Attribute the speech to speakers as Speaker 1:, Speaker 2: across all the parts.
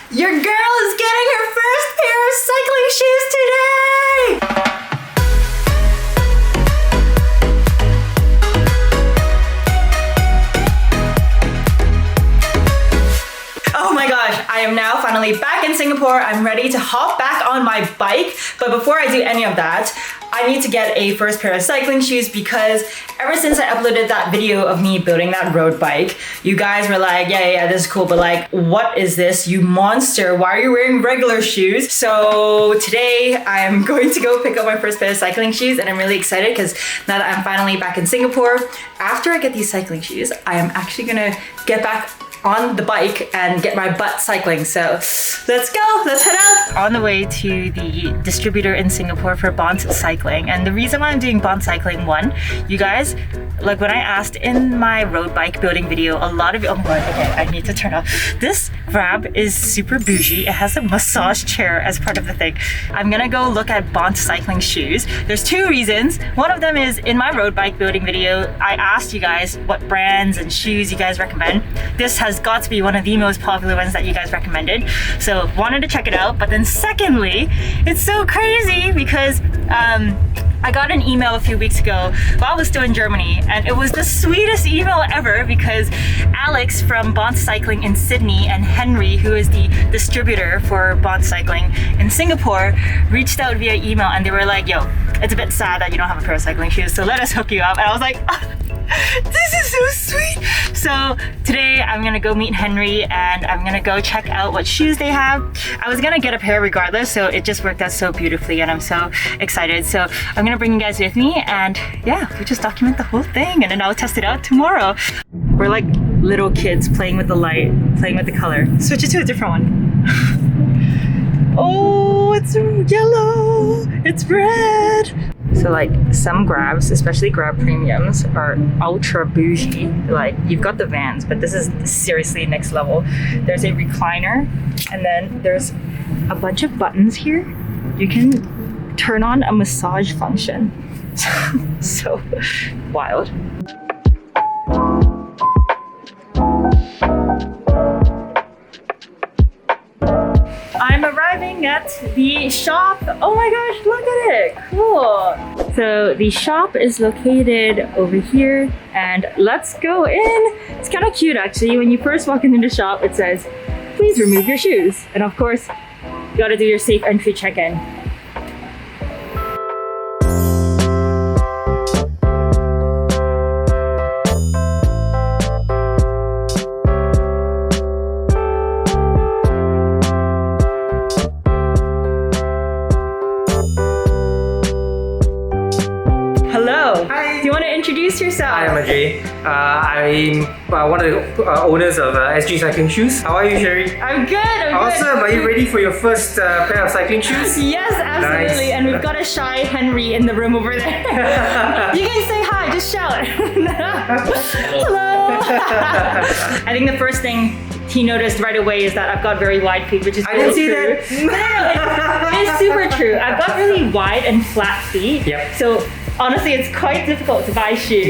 Speaker 1: Your girl is getting her first pair of cycling shoes today! Oh my gosh, I am now finally back in Singapore. I'm ready to hop back on my bike. But before I do any of that, I need to get a first pair of cycling shoes because ever since I uploaded that video of me building that road bike, you guys were like, yeah, this is cool, but like, what is this, you monster? Why are you wearing regular shoes? So today I'm going to go pick up my first pair of cycling shoes and I'm really excited because now that I'm finally back in Singapore, after I get these cycling shoes, I am actually gonna get back on the bike and get my butt cycling. So let's go, let's head out. On the way to the distributor in Singapore for Bont Cycling. And the reason why I'm doing Bont Cycling, one, you guys, like when I asked in my road bike building video, a lot of you, oh my god, okay, I need to turn off. This grab is super bougie. It has a massage chair as part of the thing. I'm gonna go look at Bont Cycling shoes. There's two reasons. One of them is in my road bike building video, I asked you guys what brands and shoes you guys recommend. This has got to be one of the most popular ones that you guys recommended. So wanted to check it out. But then secondly, it's so crazy because I got an email a few weeks ago while I was still in Germany, and it was the sweetest email ever because Alex from Bont Cycling in Sydney and Henry, who is the distributor for Bont Cycling in Singapore, reached out via email and they were like, yo, it's a bit sad that you don't have a pair of cycling shoes, so let us hook you up. And I was like, oh, this is so sweet. So today I'm gonna go meet Henry and I'm gonna go check out what shoes they have. I was gonna get a pair regardless, so it just worked out so beautifully and I'm so excited. So I'm gonna bring you guys with me and yeah, we just document the whole thing and then I'll test it out tomorrow. We're like little kids playing with the light, playing with the color. Switch it to a different one. Oh, it's yellow, it's red. So like some grabs, especially grab premiums, are ultra bougie. Like you've got the Vans, but this is seriously next level. There's a recliner and then there's a bunch of buttons here. You can turn on a massage function. So wild. I'm arriving at the shop. Oh my gosh, look at it, cool. So the shop is located over here and let's go in. It's kind of cute actually. When you first walk into the shop, it says, please remove your shoes. And of course, you gotta do your safe entry check-in. Introduce yourself.
Speaker 2: Hi, I'm Ajay. I'm one of the owners of SG Cycling Shoes. How are you, Sherry?
Speaker 1: I'm good, I'm
Speaker 2: awesome.
Speaker 1: good.
Speaker 2: Are you ready for your first pair of cycling shoes?
Speaker 1: Yes, absolutely. Nice. And we've got a shy Henry in the room over there. You guys say hi, just shout. Hello. I think the first thing he noticed right away is that I've got very wide feet, which is really true. No, it's super true. I've got really wide and flat feet.
Speaker 2: Yep.
Speaker 1: So honestly, it's quite difficult to buy shoes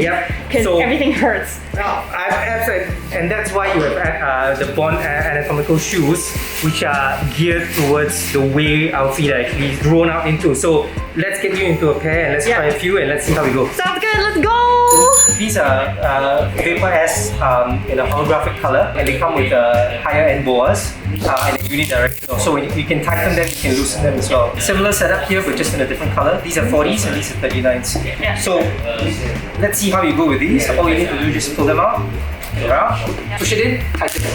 Speaker 1: because everything hurts.
Speaker 2: Absolutely, and that's why you have the Bont anatomical shoes, which are geared towards the way our feet are actually grown out into. So let's get you into a pair and let's try a few and let's see how we go.
Speaker 1: Sounds good, let's go!
Speaker 2: These are Vapor S in a holographic color, and they come with higher end boas and a unidirectional. So when you can tighten them, you can loosen them as well. Similar setup here, but just in a different color. These are 40s and these are 39s.
Speaker 1: Yeah.
Speaker 2: So let's see how you go with these. All you need to do is just pull them out, push it in, tighten it.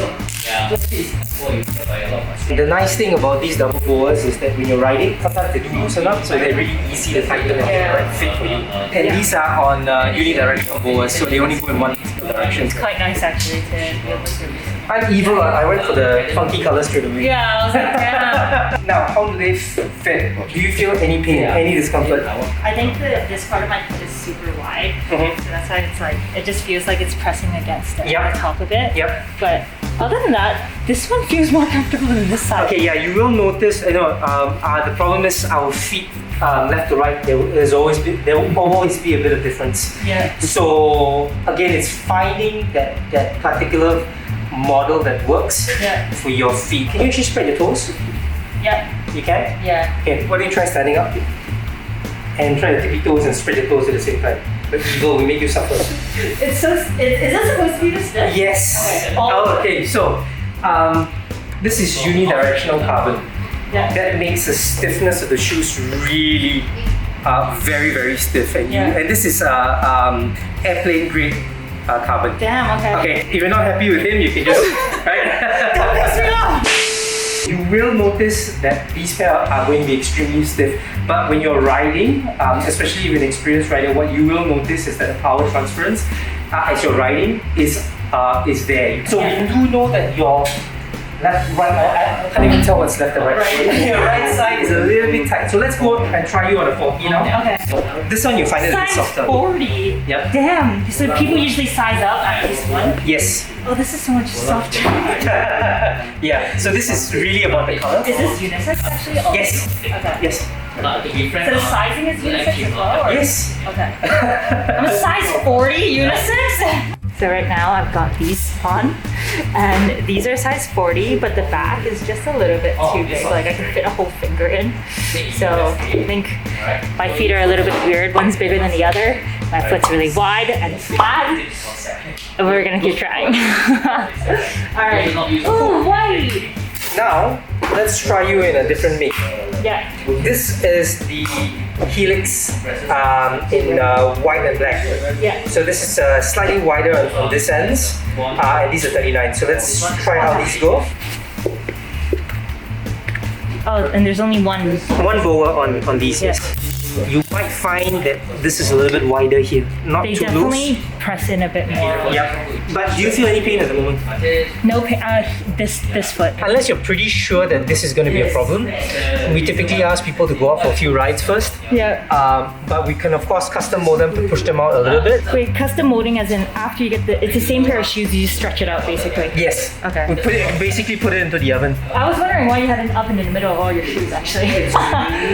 Speaker 2: The nice thing about these double boas is that when you're riding, sometimes they do loosen up, so they're really easy to tighten and fit for you. And these are on unidirectional boas, so they only go in one direction.
Speaker 1: It's quite nice actually to be able to.
Speaker 2: I'm evil. I went for the funky color straight away.
Speaker 1: Yeah, I was like, yeah.
Speaker 2: Now, how do they fit? Do you feel any pain, any discomfort?
Speaker 1: I think that this part of my foot is super wide, so that's why it's like, it just feels like it's pressing against the top of it.
Speaker 2: Yep.
Speaker 1: But other than that, this one feels more comfortable than this side.
Speaker 2: Okay, yeah, you will notice, the problem is our feet left to right, there will always be a bit of difference.
Speaker 1: Yeah.
Speaker 2: So again, it's finding that particular model that works
Speaker 1: Yeah.
Speaker 2: for your feet. Can you actually spread your toes?
Speaker 1: Yeah.
Speaker 2: You can?
Speaker 1: Yeah.
Speaker 2: Okay, why don't you try standing up? And try to tip your toes and spread your toes at the same time. But evil will make you suffer.
Speaker 1: It's so. Is that supposed to be this stiff?
Speaker 2: Yes.
Speaker 1: Okay.
Speaker 2: Oh, okay, so this is unidirectional carbon.
Speaker 1: Yeah.
Speaker 2: That makes the stiffness of the shoes really very, very stiff. And,
Speaker 1: Yeah.
Speaker 2: and this is airplane grade carbon.
Speaker 1: Damn. Okay.
Speaker 2: Okay, if you're not happy with him, you can just, right?
Speaker 1: Don't piss me off.
Speaker 2: You will notice that these pair are going to be extremely stiff, but when you're riding, especially if you're an experienced rider, what you will notice is that the power transference as you're riding is there. So we do know that your left, right, I can't even tell what's left and right. Your right side is a little bit tight. So let's go and try you on a 40 now.
Speaker 1: Okay.
Speaker 2: This one you find it a bit
Speaker 1: Size
Speaker 2: softer.
Speaker 1: 40.
Speaker 2: Yep.
Speaker 1: Damn. So people usually size up at this one.
Speaker 2: Yes.
Speaker 1: Oh, this is so much softer.
Speaker 2: Yeah. So this is really about the color.
Speaker 1: Is this unisex actually? Oh.
Speaker 2: Yes.
Speaker 1: Okay.
Speaker 2: Yes.
Speaker 1: So the sizing is unisex as well? Or?
Speaker 2: Yes.
Speaker 1: Okay. I'm a size 40 unisex. So right now I've got these on, and these are size 40, but the back is just a little bit too big. Like I can fit a whole finger in. So I think my feet are a little bit weird. One's bigger than the other. My foot's really wide and flat. And we're gonna keep trying. All right. Oh, white.
Speaker 2: Now let's try you in a different make.
Speaker 1: Yeah.
Speaker 2: This is the Helix in white and black.
Speaker 1: Yeah.
Speaker 2: So this is slightly wider on this ends, and these are 39. So let's try how these go.
Speaker 1: Oh, and there's only one.
Speaker 2: One boa on these.
Speaker 1: Yeah.
Speaker 2: Yes. You might find that this is a little bit wider here, not
Speaker 1: They
Speaker 2: too
Speaker 1: definitely
Speaker 2: loose.
Speaker 1: press in a bit more.
Speaker 2: Yep. But do you feel any pain at the moment?
Speaker 1: No pain. This foot.
Speaker 2: Unless you're pretty sure that this is going to be a problem, we typically ask people to go out for a few rides first.
Speaker 1: Yeah.
Speaker 2: But we can of course custom mold them to push them out a little bit.
Speaker 1: Wait, custom molding as in after you get it's the same pair of shoes, you just stretch it out basically.
Speaker 2: Yes.
Speaker 1: Okay.
Speaker 2: We basically put it into the oven.
Speaker 1: I was wondering why you had an oven in the middle of all your shoes actually.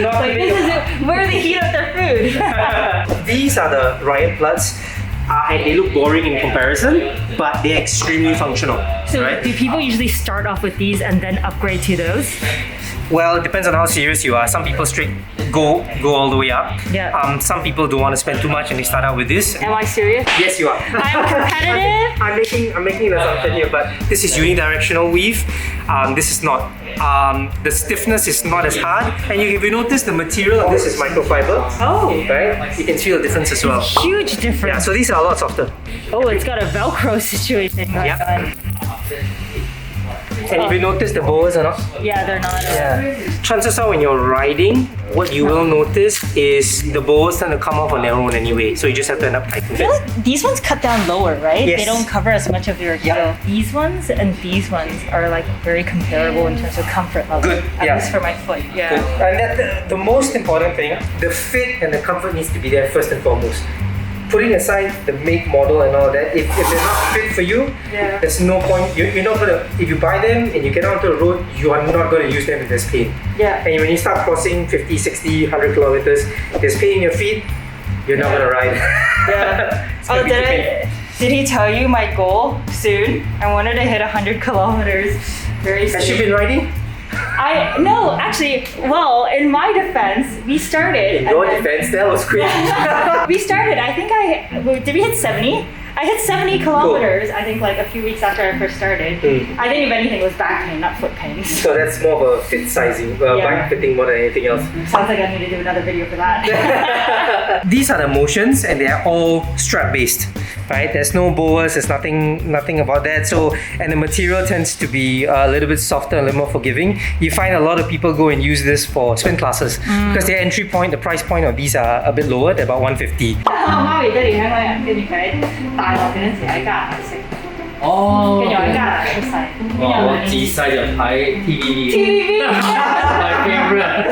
Speaker 1: Like this is where they heat up their food.
Speaker 2: These are the Riot Bloods, and they look boring in comparison, but they're extremely functional.
Speaker 1: So
Speaker 2: right?
Speaker 1: do people usually start off with these and then upgrade to those?
Speaker 2: Well, it depends on how serious you are. Some people straight go all the way up.
Speaker 1: Yeah.
Speaker 2: Some people don't want to spend too much and they start out with this.
Speaker 1: Am I serious?
Speaker 2: Yes, you are.
Speaker 1: I'm competitive.
Speaker 2: I'm making an assumption here, but this is unidirectional weave. This is not. The stiffness is not as hard, and if you notice, the material of this is microfiber.
Speaker 1: Oh.
Speaker 2: Right? You can feel the difference as well.
Speaker 1: Huge difference.
Speaker 2: Yeah, so these are a lot softer.
Speaker 1: Oh, it's got a Velcro situation going
Speaker 2: Yep.
Speaker 1: on.
Speaker 2: And if you notice, the boas are not.
Speaker 1: Yeah, they're not.
Speaker 2: Yeah. Chances are when you're riding, what you will notice is the boas tend to come off on their own anyway, so you just have to end up tightening
Speaker 1: I feel
Speaker 2: it.
Speaker 1: like these ones cut down lower, right?
Speaker 2: Yes.
Speaker 1: They don't cover as much of your heel.
Speaker 2: Yeah.
Speaker 1: These ones and these ones are like very comparable in terms of comfort level.
Speaker 2: Good,
Speaker 1: At
Speaker 2: yeah.
Speaker 1: least for my foot. Yeah.
Speaker 2: And that, the most important thing, the fit and the comfort needs to be there first and foremost. Putting aside the make, model and all that, if they're not fit for you,
Speaker 1: Yeah.
Speaker 2: there's no point. You're not gonna, if you buy them and you get onto the road, you are not gonna use them if there's pain.
Speaker 1: Yeah.
Speaker 2: And when you start crossing 50, 60, 100 kilometers, there's pain in your feet, you're not gonna ride.
Speaker 1: Yeah.
Speaker 2: It's gonna
Speaker 1: Oh,
Speaker 2: be too painful.
Speaker 1: did he tell you my goal soon? I wanted to hit 100 kilometers very soon.
Speaker 2: Has she been riding?
Speaker 1: No, actually, well, in my defense, we started.
Speaker 2: In your
Speaker 1: and then-
Speaker 2: defense, that was quick.
Speaker 1: We started, I think did we hit 70? I hit 70 kilometers, I think like a few weeks after I first started. I think if anything it was back pain, not foot pain.
Speaker 2: So that's more of a fit sizing, bike fitting more than anything else.
Speaker 1: Sounds like I need to do another video for that.
Speaker 2: These are the motions and they are all strap based, right? There's no boas, there's nothing about that. So, and the material tends to be a little bit softer, a little more forgiving. You find a lot of people go and use this for spin classes because their entry point, the price point of these are a bit lower, they're about 150.
Speaker 1: 媽咪爹哋喺我跟住佢大學嗰陣時喺加拿大識，
Speaker 3: 哦，
Speaker 1: 跟住我喺加拿大出世，
Speaker 3: 我自細就睇 TVB。
Speaker 1: TVB.
Speaker 3: My favorite.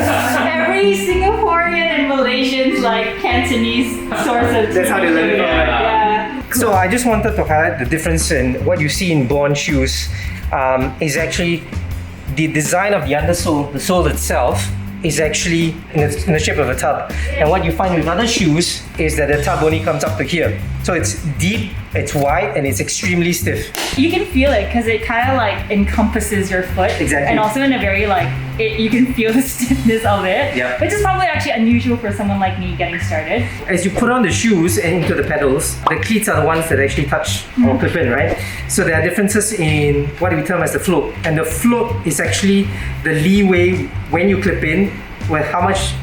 Speaker 1: Every Singaporean and Malaysian's like Cantonese source of
Speaker 2: That's how they learn it, right?
Speaker 1: Yeah.
Speaker 2: So I just wanted to highlight the difference in what you see in Bont shoes is actually the design of the undersole, the sole itself is actually in the shape of a tub. And what you find with other shoes is that the tub only comes up to here. So it's deep It's wide and it's extremely stiff.
Speaker 1: You can feel it because it kind of like encompasses your foot.
Speaker 2: Exactly.
Speaker 1: And also in a very like, you can feel the stiffness of it.
Speaker 2: Yeah.
Speaker 1: Which is probably actually unusual for someone like me getting started.
Speaker 2: As you put on the shoes and into the pedals, the cleats are the ones that actually touch or clip in, right? So there are differences in what we term as the float. And the float is actually the leeway when you clip in with how much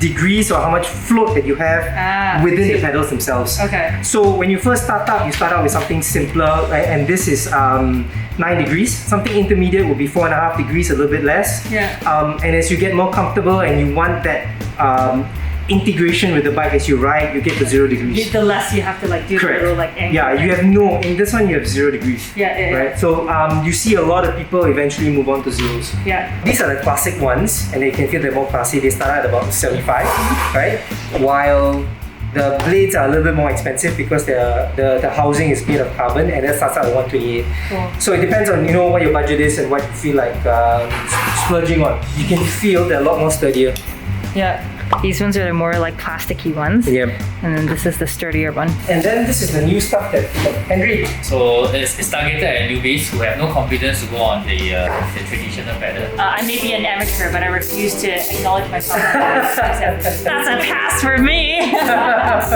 Speaker 2: degrees or how much float that you have within the pedals themselves.
Speaker 1: Okay.
Speaker 2: So when you first start out, you start out with something simpler, right? And this is 9 degrees. Something intermediate would be 4.5 degrees, a little bit less.
Speaker 1: Yeah.
Speaker 2: And as you get more comfortable and you want that integration with the bike as you ride, you get to 0 degrees.
Speaker 1: The less you have to like do
Speaker 2: Correct.
Speaker 1: the little like angle.
Speaker 2: Yeah, you have no, in this one you have 0 degrees.
Speaker 1: Yeah.
Speaker 2: Right? So you see a lot of people eventually move on to zeros.
Speaker 1: Yeah.
Speaker 2: These are the classic ones, and you can feel they're more classy. They start at about 75, right? While the blades are a little bit more expensive because the housing is made of carbon, and that starts at 128.
Speaker 1: Cool.
Speaker 2: So it depends on what your budget is and what you feel like splurging on. You can feel they're a lot more sturdier.
Speaker 1: Yeah. These ones are the more like plasticky ones.
Speaker 2: Yep.
Speaker 1: And then this is the sturdier one.
Speaker 2: And then this is the new stuff that Henry.
Speaker 3: So it's targeted at newbies who have no confidence to go on the traditional pedal.
Speaker 1: I may be an amateur, but I refuse to acknowledge myself. That's a pass for me.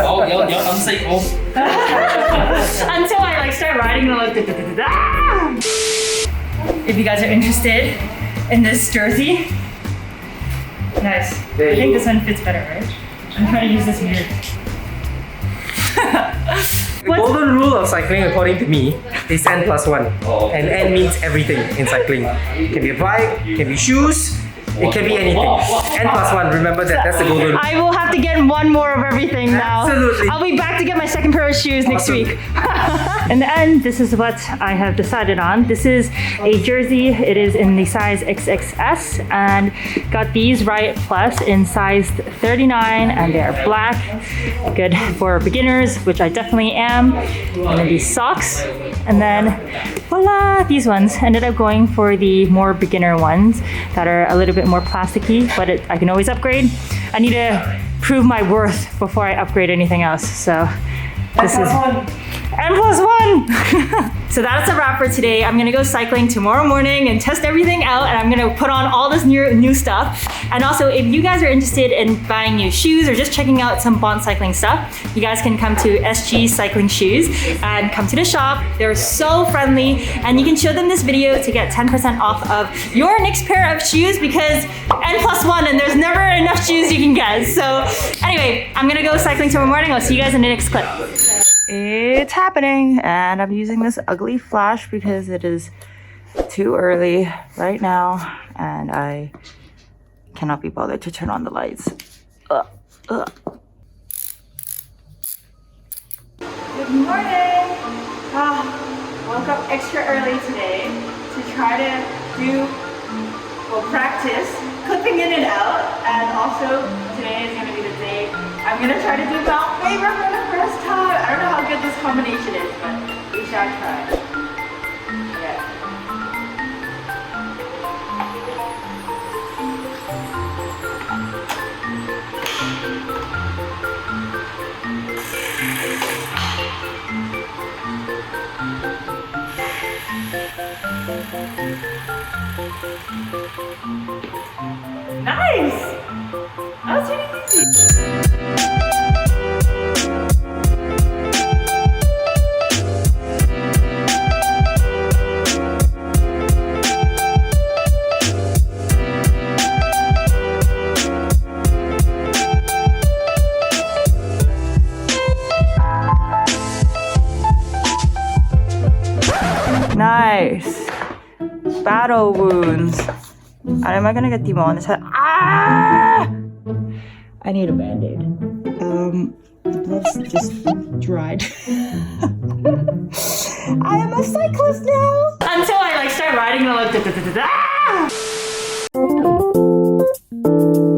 Speaker 3: Oh, you're unsafe home.
Speaker 1: Until I like start riding and like da-da-da-da-da. If you guys are interested in this jersey, nice.
Speaker 2: There
Speaker 1: I think
Speaker 2: you
Speaker 1: this one fits better, right? I'm trying to use this mirror.
Speaker 2: The golden rule of cycling, according to me, is N+1.
Speaker 3: Oh.
Speaker 2: And N means everything in cycling. It can be a bike, it can be shoes, it can be anything. N+1, remember that, that's the golden rule.
Speaker 1: I will have to get one more of everything now.
Speaker 2: Absolutely.
Speaker 1: I'll be back to get my second pair of shoes next
Speaker 2: Awesome.
Speaker 1: week. In the end, this is what I have decided on. This is a jersey. It is in the size XXS and got these Riot Plus in size 39 and they're black. Good for beginners, which I definitely am. And then these socks. And then voila, these ones. Ended up going for the more beginner ones that are a little bit more plasticky, but I can always upgrade. I need to prove my worth before I upgrade anything else. So this is N+1. So that's a wrap for today. I'm gonna go cycling tomorrow morning and test everything out, and I'm gonna put on all this new stuff. And also, if you guys are interested in buying new shoes or just checking out some Bont Cycling stuff, you guys can come to SG Cycling Shoes and come to the shop. They're so friendly, and you can show them this video to get 10% off of your next pair of shoes because N+1 and there's never enough shoes you can get. So anyway, I'm gonna go cycling tomorrow morning. I'll see you guys in the next clip. It's happening, and I'm using this ugly flash because it is too early right now and I cannot be bothered to turn on the lights. Good morning! Woke up extra early today to try to practice clipping in and out, and also today is going to be the day I'm going to try to do Mount Faber for the first time. I don't know how good this combination is, but we shall try. Yeah. Nice! That was really easy. Nice. Battle wounds. Am I gonna get demonetized? Ah! I need a band-aid. The blood's just dried. I am a cyclist now! Until I start riding and I'm like da da da da da!